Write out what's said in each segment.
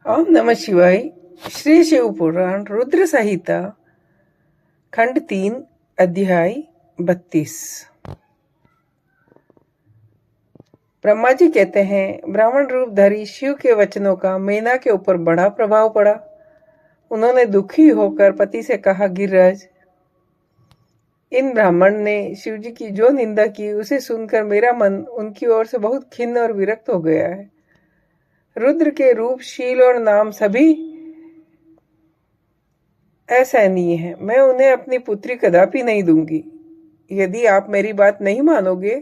ओम नमः शिवाय। श्री शिव पुराण रुद्र संहिता खंड 3 अध्याय 32। ब्रह्मा जी कहते हैं, ब्राह्मण रूपधारी शिव के वचनों का मैना के ऊपर बड़ा प्रभाव पड़ा। उन्होंने दुखी होकर पति से कहा, गिरिराज, इन ब्राह्मण ने शिव जी की जो निंदा की उसे सुनकर मेरा मन उनकी ओर से बहुत खिन्न और विरक्त हो गया है। रुद्र के रूप, शील और नाम सभी असहनीय है। मैं उन्हें अपनी पुत्री कदापि नहीं दूंगी। यदि आप मेरी बात नहीं मानोगे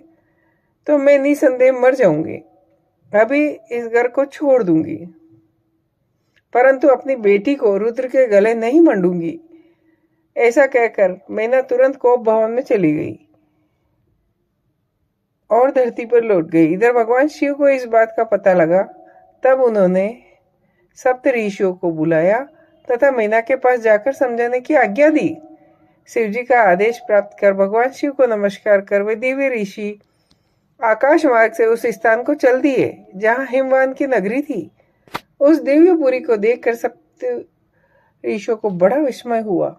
तो मैं निसंदेह मर जाऊंगी। अभी इस घर को छोड़ दूंगी, परंतु अपनी बेटी को रुद्र के गले नहीं मंडूंगी। ऐसा कहकर मैना तुरंत कोप भवन में चली गई और धरती पर लौट गई। इधर भगवान शिव को इस बात का पता लगा। तब उन्होंने सप्त ऋषियों को बुलाया तथा मैना के पास जाकर समझाने की आज्ञा दी। शिव जी का आदेश प्राप्त कर भगवान शिव को नमस्कार कर वे दिव्य ऋषि आकाश मार्ग से उस स्थान को चल दिए जहां हिमवान की नगरी थी। उस दिव्यपुरी को देखकर सप्त ऋषियों को बड़ा विस्मय हुआ।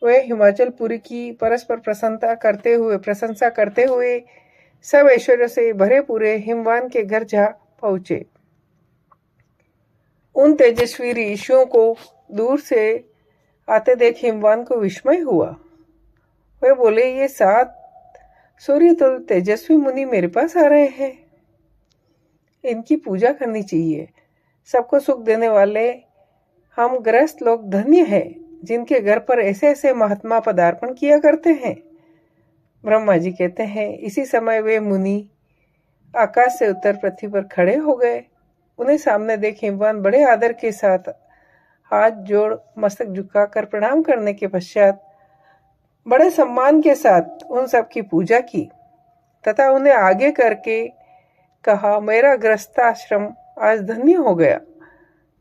वे हिमाचलपुरी की परस्पर प्रशंसा करते हुए सब ऐश्वर्य से भरे पूरे हिमवान के घर जा पहुंचे। उन तेजस्वी ऋषियों को दूर से आते देख हिमवान को विस्मय हुआ। वे बोले, ये 7 सूर्यतुल्य तेजस्वी मुनि मेरे पास आ रहे हैं। इनकी पूजा करनी चाहिए। सबको सुख देने वाले हम ग्रस्त लोग धन्य हैं, जिनके घर पर ऐसे ऐसे महात्मा पदार्पण किया करते हैं। ब्रह्मा जी कहते हैं, इसी समय वे मुनि आकाश से उतर पृथ्वी पर खड़े हो गए। उन्हें सामने देख हिमवान बड़े आदर के साथ हाथ जोड़ मस्तक झुकाकर प्रणाम करने के पश्चात बड़े सम्मान के साथ उन सब की पूजा की तथा उन्हें आगे करके कहा, मेरा गृहस्थाश्रम आज धन्य हो गया।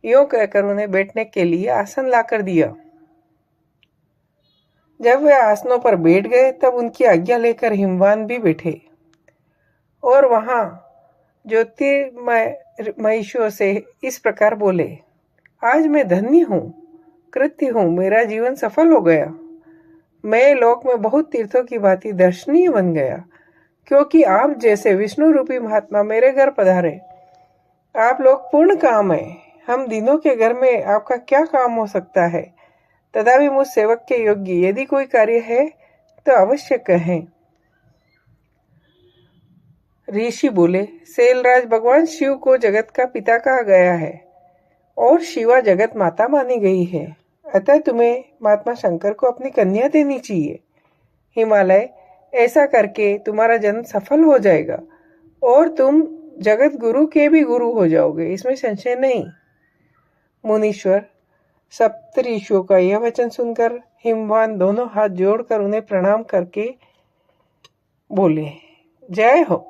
यूं कहकर उन्हें बैठने के लिए आसन लाकर दिया। जब वे आसनों पर बैठ गए तब उनकी आज्ञा लेकर हिमवान भी बैठे और वहां ज्योतिर्मयीषियों से इस प्रकार बोले, आज मैं धन्य हूं, कृत्य हूं, मेरा जीवन सफल हो गया। मैं लोक में बहुत तीर्थों की भांति दर्शनीय बन गया, क्योंकि आप जैसे विष्णु रूपी महात्मा मेरे घर पधारे। आप लोग पूर्ण काम है। हम दिनों के घर में आपका क्या काम हो सकता है? तथापि मुझ सेवक के योग्य यदि कोई कार्य है तो अवश्य कहें। ऋषि बोले, शैलराज, भगवान शिव को जगत का पिता कहा गया है और शिवा जगत माता मानी गई है। अतः तुम्हें महात्मा शंकर को अपनी कन्या देनी चाहिए। हिमालय, ऐसा करके तुम्हारा जन्म सफल हो जाएगा और तुम जगत गुरु के भी गुरु हो जाओगे, इसमें संशय नहीं। मुनीश्वर सप्त ऋषियों का यह वचन सुनकर हिमवान दोनों हाथ जोड़कर उन्हें प्रणाम करके बोले, जय हो।